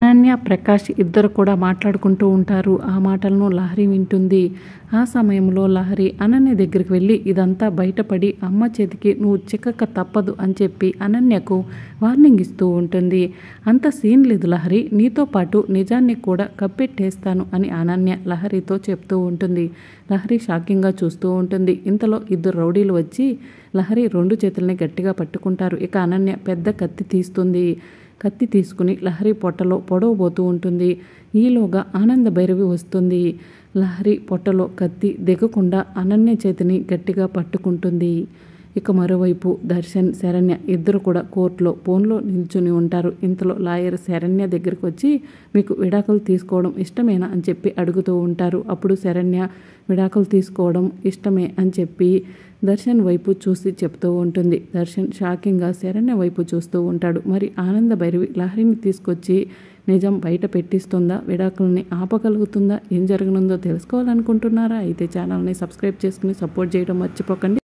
అనన్య, ప్రకాష్ ఇద్దరు కూడా మాట్లాడుకుంటూ ఉంటారు. ఆ మాటలను లహరి వింటుంది. ఆ సమయంలో లహరి అనన్య దగ్గరికి వెళ్ళి ఇదంతా బయటపడి అమ్మ చేతికి నువ్వు చిక్కక తప్పదు అని చెప్పి అనన్యకు వార్నింగ్ ఇస్తూ ఉంటుంది. అంత సీన్ లేదు లహరి, నీతో పాటు నిజాన్ని కూడా కప్పెట్టేస్తాను అని అనన్య లహరితో చెప్తూ ఉంటుంది. లహరి షాకింగ్గా చూస్తూ ఉంటుంది. ఇంతలో ఇద్దరు రౌడీలు వచ్చి లహరి రెండు చేతుల్ని గట్టిగా పట్టుకుంటారు. ఇక అనన్య పెద్ద కత్తి తీస్తుంది. కత్తి తీసుకుని లహరి పొట్టలో పొడవబోతూ ఉంటుంది. ఈలోగా ఆనంద భైరవి వస్తుంది. లహరి పొట్టలో కత్తి దిగకుండా అనన్య చేతిని గట్టిగా పట్టుకుంటుంది. ఇక మరోవైపు దర్శన్, శరణ్య ఇద్దరు కూడా కోర్టులో ఫోన్లో నిల్చుని ఉంటారు. ఇంతలో లాయర్ శరణ్య దగ్గరికి వచ్చి మీకు విడాకులు తీసుకోవడం ఇష్టమేనా అని చెప్పి అడుగుతూ ఉంటారు. అప్పుడు శరణ్య విడాకులు తీసుకోవడం ఇష్టమే అని చెప్పి దర్శన్ వైపు చూసి చెప్తూ ఉంటుంది. దర్శన్ షాకింగ్గా శరణ్య వైపు చూస్తూ ఉంటాడు. మరి ఆనంద భైరవి లహరిని తీసుకొచ్చి నిజం బయట పెట్టిస్తుందా, విడాకుల్ని ఆపగలుగుతుందా, ఏం జరగనుందో తెలుసుకోవాలనుకుంటున్నారా? అయితే ఛానల్ని సబ్స్క్రైబ్ చేసుకుని సపోర్ట్ చేయడం మర్చిపోకండి.